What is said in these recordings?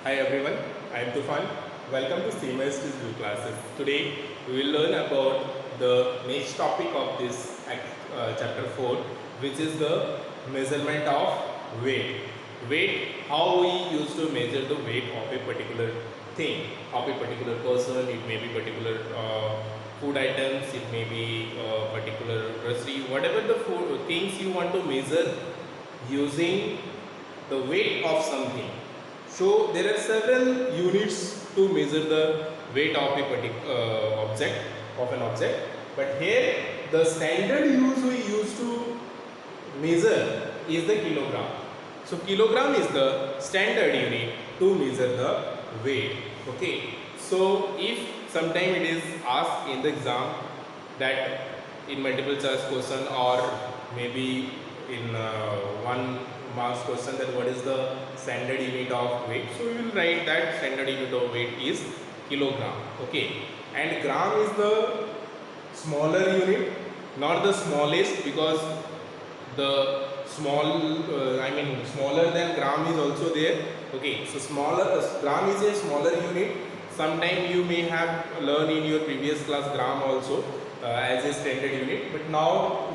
Hi everyone, I am Tufan. Welcome to CMS Digital Classes. Today we will learn about the next topic of this chapter 4, which is the measurement of weight. Weight, how we used to measure the weight of a particular thing, of a particular person. It may be particular food items, it may be particular grocery, whatever the food, things you want to measure using the weight of something. So there are several units to measure the weight of a particular object. But here the standard use we use to measure is the kilogram. So kilogram is the standard unit to measure the weight. Okay. So if sometime it is asked in the exam that in multiple choice question or maybe in one marks question that what is the standard unit of weight, so we will write that standard unit of weight is kilogram. Okay, and gram is the smaller unit, not the smallest, because the small smaller than gram is also there. Okay, so smaller gram is a smaller unit. Sometime you may have learned in your previous class gram also as a standard unit, but now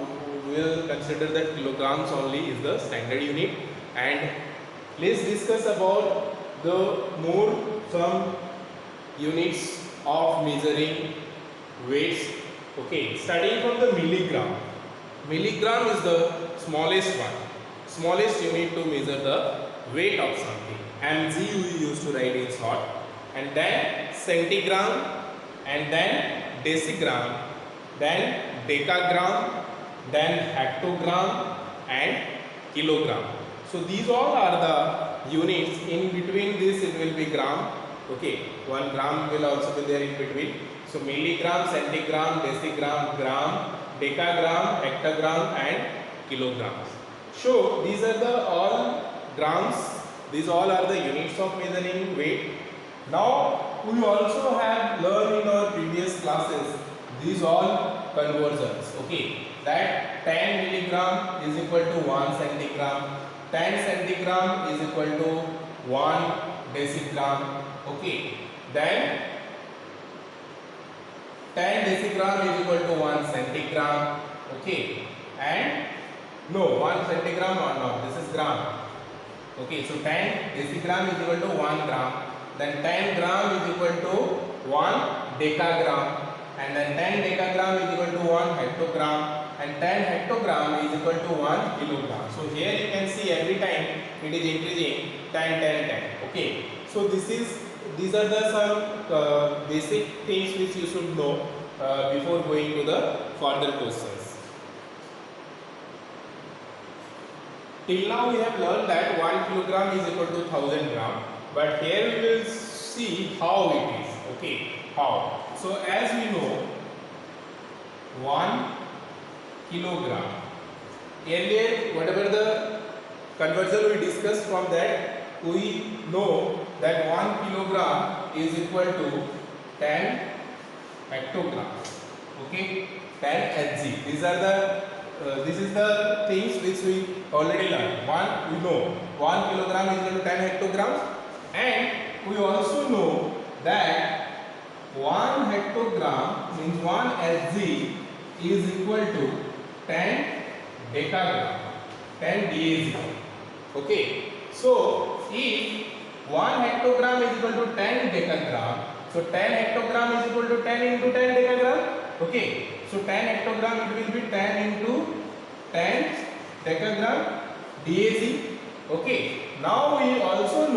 we will consider that kilograms only is the standard unit. And let's discuss about the more some units of measuring weights. Okay, starting from the milligram. Milligram is the smallest one, smallest unit to measure the weight of something. mg we used to write in short, and then centigram, and then decigram, then decagram, then hectogram and kilogram. So these all are the units. In between this it will be gram. Okay, 1 gram will also be there in between. So milligram, centigram, decigram, gram, decagram, hectogram and kilograms. So these are the all grams. These all are the units of measuring weight. Now we also have learned in our previous classes these all conversions. Okay, that 10 milligram is equal to 1 centigram, 10 centigram is equal to 1 decigram. Okay, then 10 decigram is equal to 1 centigram. Okay, and no, 1 centigram or not, this is gram. Okay, so 10 decigram is equal to 1 gram, then 10 gram is equal to 1 decagram, and then 10 decagram is equal to 1 hectogram, and 10 hectogram is equal to 1 kilogram. So here you can see every time it is increasing 10, 10, 10. Okay, so these are the some basic things which you should know before going to the further questions. Till now we have learned that 1 kilogram is equal to 1000 gram, but here we will see how it is. Okay, how? So as we know, 1 kilogram. Earlier, whatever the conversion we discussed, from that we know that 1 kilogram is equal to 10 hectogram. Okay, 10 Hg. These are the this is the things which we already learned. One, we know 1 kilogram is equal to 10 hectograms, and we also know that 1 hectogram means 1 Hg is equal to 10 decagram, 10 DAG. Okay, so if 1 hectogram is equal to 10 decagram, so 10 hectogram is equal to 10 into 10 decagram. Okay, so 10 hectogram it will be 10 into 10 decagram DAG. Okay, now we also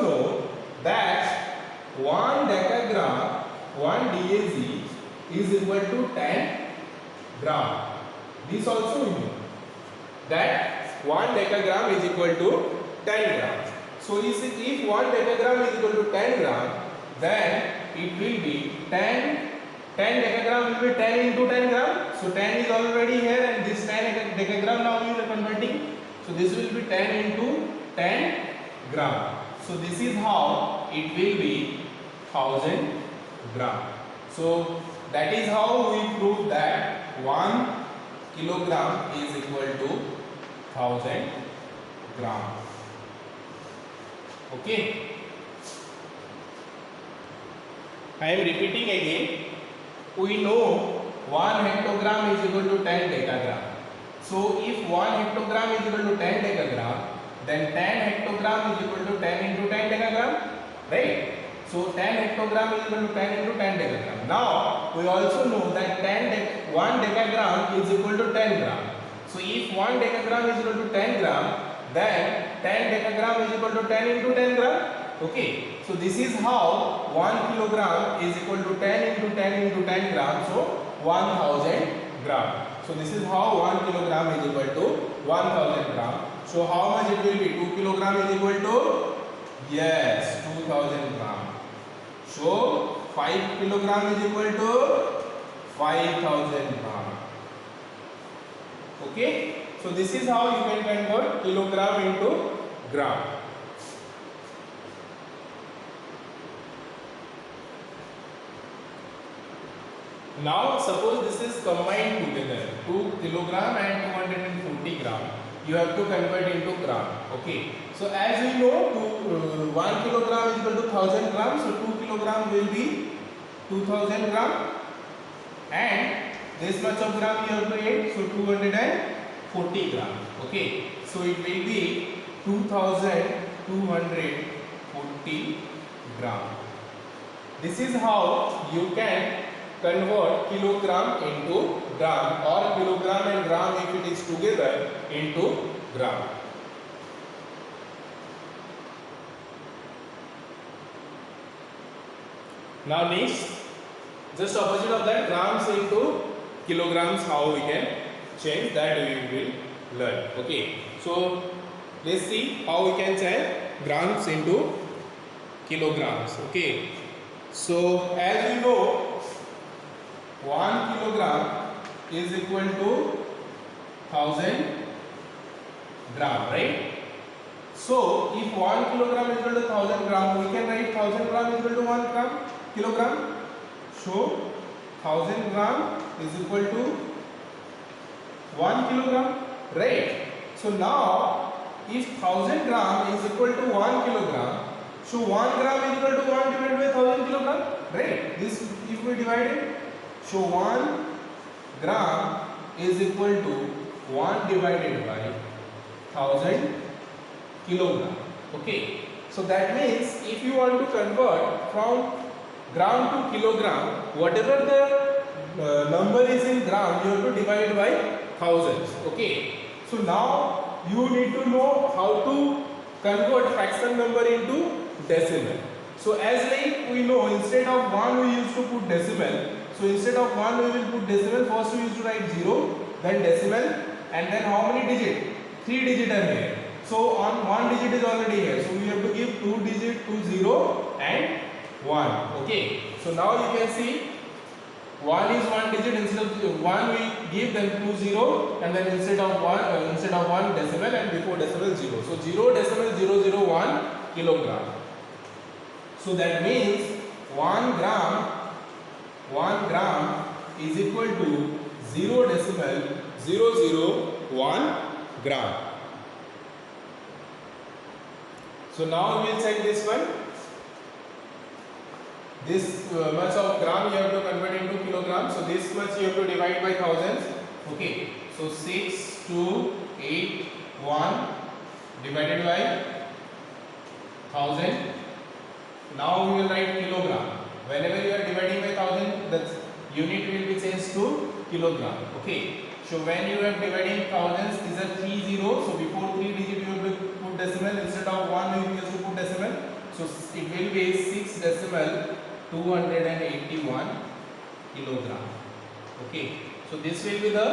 know that 1 decagram, 1 DAG is equal to 10 gram. This also we know that 1 decagram is equal to 10 gram. So if 1 decagram is equal to 10 gram, then it will be 10 decagram will be 10 into 10 gram. So 10 is already here, and this 10 decagram now we are converting. So this will be 10 into 10 gram. So this is how it will be 1000 gram. So that is how we prove that 1 kilogram is equal to 1000 gram. Okay. I am repeating again. We know 1 hectogram is equal to 10 decagram. So if 1 hectogram is equal to 10 decagram, then 10 hectogram is equal to 10 into 10 decagram, right? So 10 hectogram is equal to 10 into 10 decagram. Now we also know that 1 decagram is equal to 10 gram. So if 1 decagram is equal to 10 gram, then 10 decagram is equal to 10 into 10 gram. Okay, so this is how 1 kilogram is equal to 10 into 10 into 10 gram, so 1000 gram. So this is how 1 kilogram is equal to 1000 gram. So how much it will be? 2 kilogram is equal to, yes, 2000 gram. So 5 kilogram is equal to 5000 gram. Okay, so this is how you can convert kilogram into gram. Now suppose this is combined together, 2 kilogram and 240 gram. You have to convert into gram. Okay. So as we know, 1 kilogram is equal to 1000 grams. So 2 kilogram will be 2000 gram. And this much of gram you have to add. So 240 gram. Okay. So it will be 2240 gram. This is how you can convert kilogram into gram, or kilogram and gram if it is together into gram. Now next, just opposite of that, grams into kilograms, how we can change, that we will learn. Okay, so let's see how we can change grams into kilograms. Okay, so as we know, 1 kilogram is equal to 1000 gram, right? So if 1 kilogram is equal to 1000 gram, we can write 1000 gram is equal to 1 kilogram. So 1000 gram is equal to 1 kilogram, right? So now if 1000 gram is equal to 1 kilogram, so 1 gram is equal to 1 divided by 1000 kilogram, right? This if we divide it, so 1 gram is equal to 1 divided by 1000 kilogram. Okay, so that means if you want to convert from gram to kilogram, whatever the number is in gram, you have to divide by thousands. Okay, so now you need to know how to convert fraction number into decimal. So as like we know, instead of 1 we used to put decimal. So instead of 1 we will put decimal. First we used to write 0, then decimal, and then how many digit? 3 digit are here. So on 1 digit is already here. So we have to give 2 digit to 0 and 1. Okay. So now you can see 1 is 1 digit, instead of 1 we give, then 2 0, and then instead of 1 decimal, and before decimal 0. So 0 decimal 001 kilogram. So that means 1 gram is equal to 0 decimal 001 gram. So now we will check this one. This much of gram you have to convert into kilogram. So this much you have to divide by thousands. Okay. So 6281 divided by 1000. Now we will write kilogram. Whenever you are dividing by 1000, the unit will be changed to kilogram. Okay. So when you are dividing thousands, these are 3 zeros. So before 3 digit you have to put decimal. Instead of 1 you have to put decimal. So it will be 6 decimal 281 kilogram. Okay. So this will be the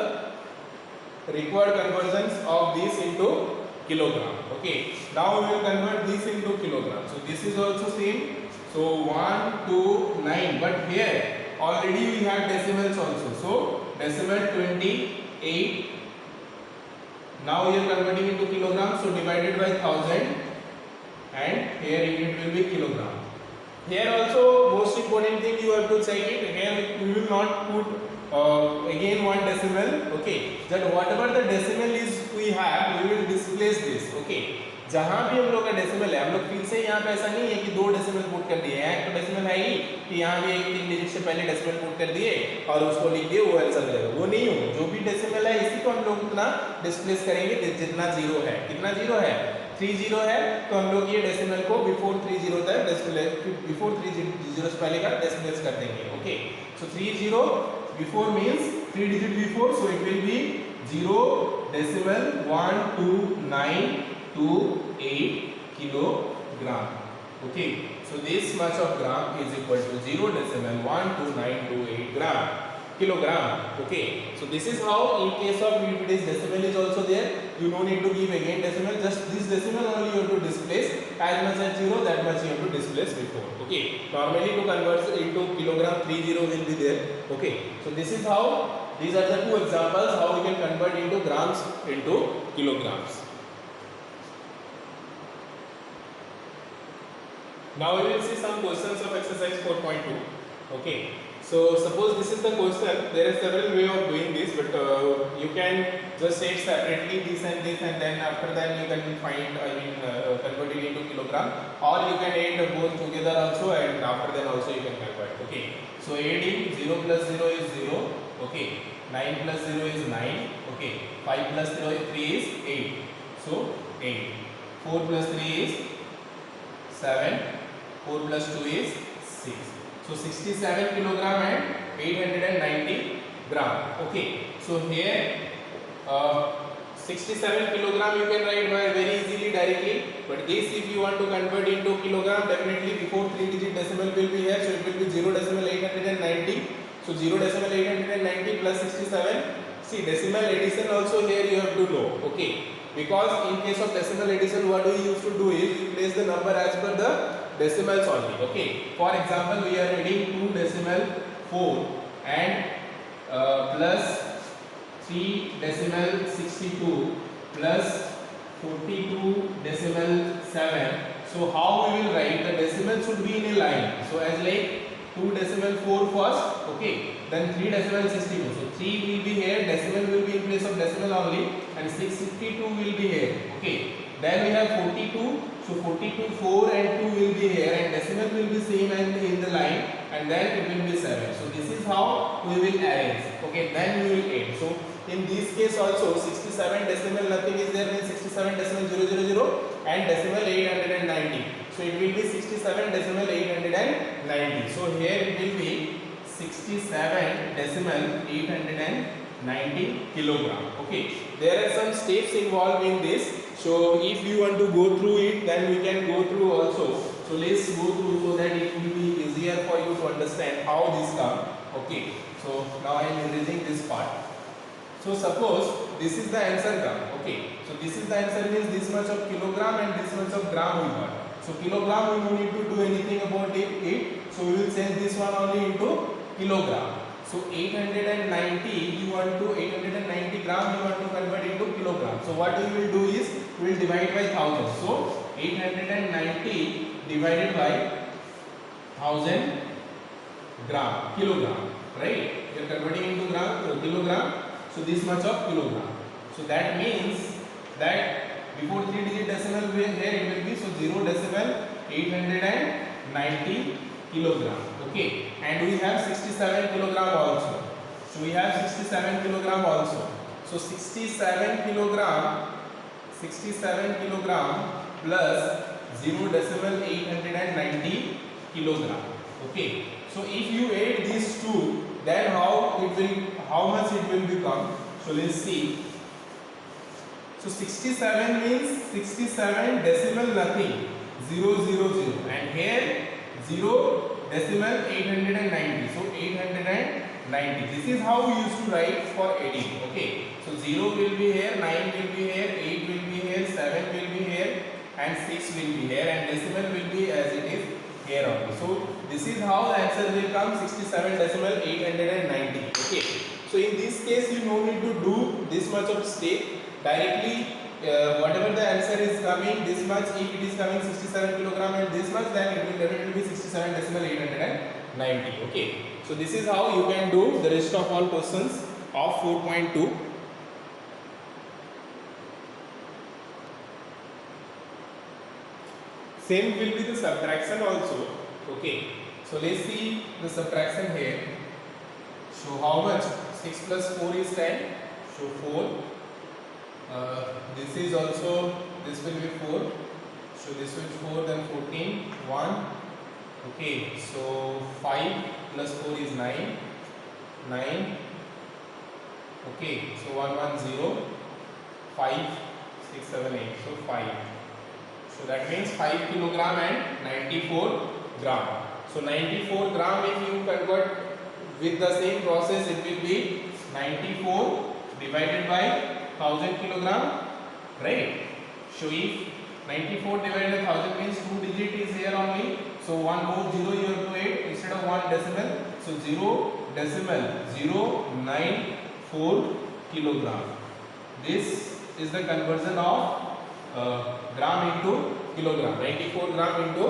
required conversions of this into kilogram. Okay. Now we will convert this into kilogram. So this is also same. So 1, 2, 9. But here already we have decimals also. So decimal 28. Now we are converting into kilogram. So divided by 1000, and here unit will be kilogram. Here also most important thing you have to check it. Here we will not put again one decimal. Okay. That whatever the decimal is we have, we will displace this. Okay. जहां भी हम लोग का decimal है, हम लोग फिर से यहाँ पे ऐसा नहीं है कि 2 डेसिमल पुट कर दिए हैं, तो डेसिमल है ही कि यहाँ भी एक 3 डिजिट से पहले डेसिमल पुट कर दिए और उसको लिख दिए, वो आंसर मिलेगा, वो नहीं हो। जो भी डेसिमल है इसी को हम लोग उतना डिस्प्लेस करेंगे जितना जीरो है। कितना जीरो है? 3 जीरो है, तो हम लोग ये डेसिमल को बिफोर 3 जीरो तक डिस्प्लेस, बिफोर 3 जीरो से पहले का डिस्प्लेस कर देंगे। Okay, so 3 zero before means 3 digit before, so it will be 0.129828 kilogram. Okay, so this much of gram is equal to 0.12928 gram kilogram. Okay, so this is how in case of if it is decimal is also there, you no need to give again decimal, just this decimal only you have to displace as much as 0, that much you have to displace before. Okay, normally to convert into kilogram 3 0 will be there. Okay, so this is how, these are the two examples how we can convert into grams into kilograms. Now we will see some questions of exercise 4.2. Okay, so suppose this is the question. There are several way of doing this, but you can just say separately this, and then after that you can find, convert it into kilogram, or you can add both together also, and after then also you can convert. Okay, so adding 0 plus 0 is 0. Okay, 9 plus 0 is 9. Okay, 5 plus 3 is 8. So 8. 4 plus 3 is 7. 4 plus 2 is 6. So 67 kilogram and 890 gram. Okay, so here 67 kilogram you can write very easily directly, but this if you want to convert into kilogram, definitely before 3 digit decimal will be here, so it will be 0.890. So 0.890 plus 67. See, decimal addition also here you have to know. Okay, because in case of decimal addition, what we used to do is we place the number as per the decimals only. Okay, for example, we are adding 2 decimal 4 and plus 3 decimal 62 plus 42 decimal 7. So how we will write? The decimal should be in a line. So as like 2 decimal 4 first, okay, then 3 decimal 62. So 3 will be here, decimal will be in place of decimal only, and 662 will be here. Okay, then we have 42. So 42, 4 and 2 will be here, and decimal will be same and in the line, and then it will be 7. So this is how we will arrange. Okay, then we will add. So in this case also 67 decimal nothing is there, means 67 decimal 000 and decimal 890. So it will be 67 decimal 890. So here it will be 67 decimal 890 kilogram. Okay, there are some steps involved in this. So if you want to go through it, then we can go through also. So let's go through so that it will be easier for you to understand how this come. Okay, so now I am erasing this part. So suppose this is the answer gram. Okay, so this is the answer, means this much of kilogram and this much of gram we got. So kilogram we no need to do anything about it. So we will change this one only into kilogram. So 890 you want to 890 gram you want to convert into kilogram. So what we will do is we will divide by 1000. So 890 divided by 1000 gram kilogram, right? We are converting into gram kilogram. So this much of kilogram. So that means that before 3 digit decimal here it will be, so 0.890 kilogram. Okay, and we have 67 kilogram also. So we have 67 kilogram also. So 67 kilogram plus 0.890 kilogram. Okay, so if you add these two, then how much it will become? So let's see. So 67 means 67 decimal nothing 000, and here 0.890. So 890. This is how we used to write for adding. Okay, so 0 will be here, 9 will be here, 8 will be here, 7 will be here, and 6 will be here, and decimal will be as it is here only. So this is how the answer will come, 67.890. Okay, so in this case you no need to do this much of step directly. Whatever the answer is coming, this much, if it is coming 67 kilogram and this much, then it will definitely be 67.890. Okay, so this is how you can do the rest of all questions of 4.2. Same will be the subtraction also. Okay, so let's see the subtraction here. So how much? 6 plus 4 is 10. So 4. This is also, this will be 4. So this will be 4, then 14, 1. Okay, so 5 plus 4 is 9. 9. Okay, so 1, 1, 0. 5, 6, 7, 8. So 5. So that means 5 kilogram and 94 gram. So 94 gram, if you convert with the same process, it will be 94 divided by 1000 kilogram, right? So if 94 divided by 1000 means 2 digit is here only. So one more 0 you have to add instead of 1 decimal. So 0.094 kilogram. This is the conversion of gram into kilogram. 94 gram into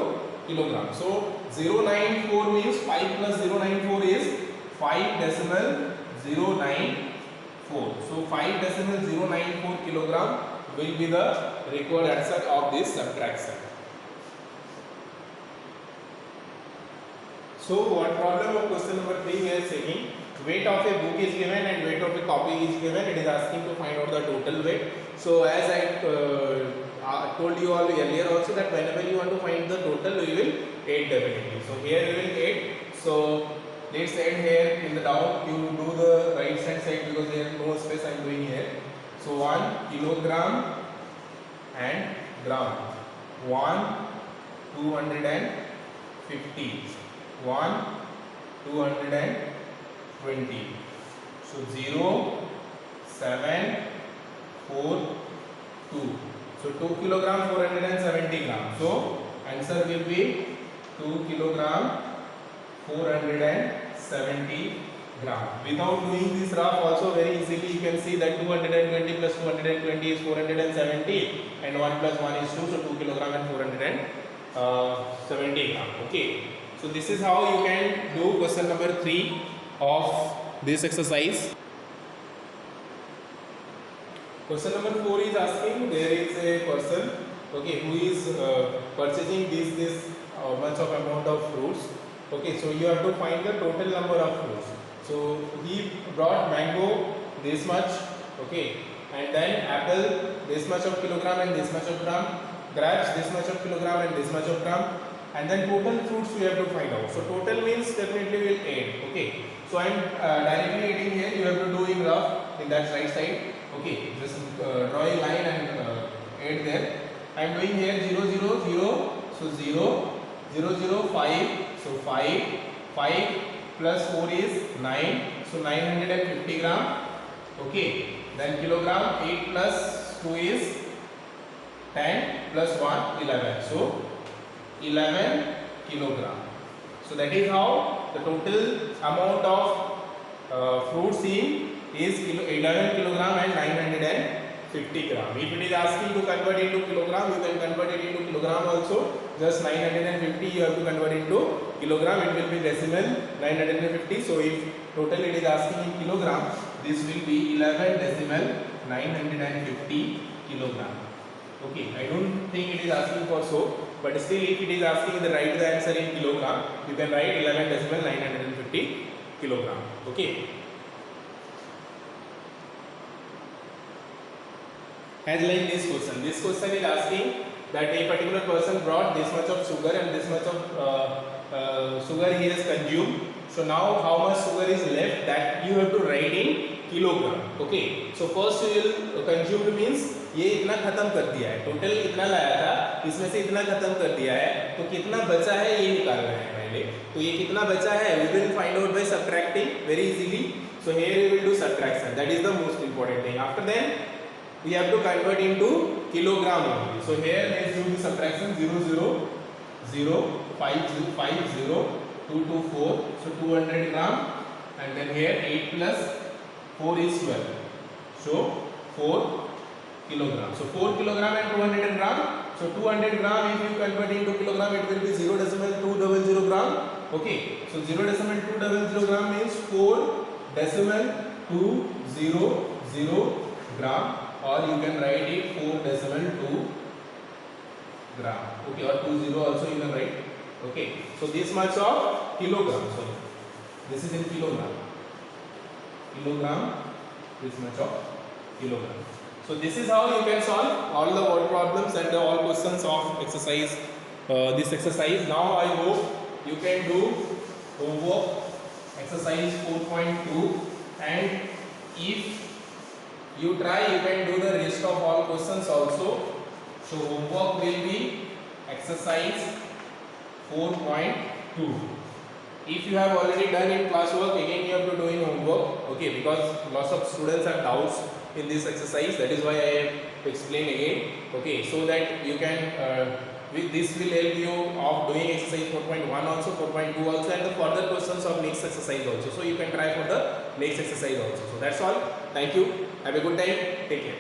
kilogram. So 094 means 5 plus 094 is 5 decimal 094. So 5 decimal 094 kilogram will be the required answer of this subtraction. So what problem of question number 3 we are saying, weight of a book is given and weight of a copy is given. It is asking to find out the total weight. So as I told you all earlier also that whenever you want to find the total, we will add definitely. So here we will add. So let's add here in the down. You do the right hand side because there is no space I am doing here. So 1 kilogram and gram. 1 250. 1 220. So 0 7 4 2. So 2 kilogram 470 gram. So answer will be 2 kilogram 470 gram. Without doing this rough also very easily you can see that 220 plus 220 is 470 and 1 plus 1 is 2. So 2 kilogram and 470 gram. Okay. So this is how you can do question number 3 of this exercise. Question number 4 is asking, there is a person, okay, who is purchasing this much of amount of fruits. Okay, so you have to find the total number of fruits. So he brought mango this much, okay, and then apple this much of kilogram and this much of gram, grapes this much of kilogram and this much of gram, and then total fruits we have to find out. So total means definitely we will add. Okay, so I am directly adding here. You have to do in rough in that right side. Okay, just draw a line and add there. I am doing here 0 0 0. So 0 0 0 5. So 5 5 plus 4 is 9. So 950 gram. Okay, then kilogram 8 plus 2 is 10 plus 1 11. So 11 kilogram. So that is how the total amount of fruits is 11 kilogram and 950 gram. If it is asking to convert into kilogram, you can convert it into kilogram also. Just 950 you have to convert into kilogram. It will be decimal 950. So if total it is asking in kilogram, this will be 11 decimal 950 kilogram. Okay, I don't think it is asking for so, but still if it is asking the write the answer in kilogram, you can write 11 decimal 950 kilogram. Okay. As like this question is asking that a particular person brought this much of sugar and this much of sugar he has consumed. So now how much sugar is left, that you have to write in kilogram. Okay, so first you will consumed means ये इतना खत्म कर दिया है, total इतना लाया था, इसमें से इतना खत्म कर दिया है, तो कितना बचा है ये निकालना है पहले. तो ये कितना बचा है we will find out by subtracting very easily. So here we will do subtraction, that is the most important thing. After then we have to convert into kilogram only. So here let's do the subtraction 0 0 0 5 0 2 2 4. So 200 gram, and then here 8 plus 4 is 12. So 4 kilogram. So 4 kilogram and 200 gram. So 200 gram if you convert into kilogram, it will be 0.200 gram. Okay. So 0.200 gram means 4.200 gram, or you can write it 4.2 gram. okay, or 20 also you can write, okay. So this much of kilogram, sorry, this is in kilogram, this much of kilogram. So this is how you can solve all the word problems and all questions of exercise, this exercise. Now I hope you can do homework exercise 4.2, and if you try, you can do the rest of all questions also. So homework will be exercise 4.2. If you have already done in classwork, again you have to do in homework, okay, because lots of students have doubts in this exercise, that is why I have explained again, okay, so that you can this will help you of doing exercise 4.1 also, 4.2 also, and the further questions of next exercise also. So you can try for the next exercise also. So that's all. Thank you. Have a good time. Take care.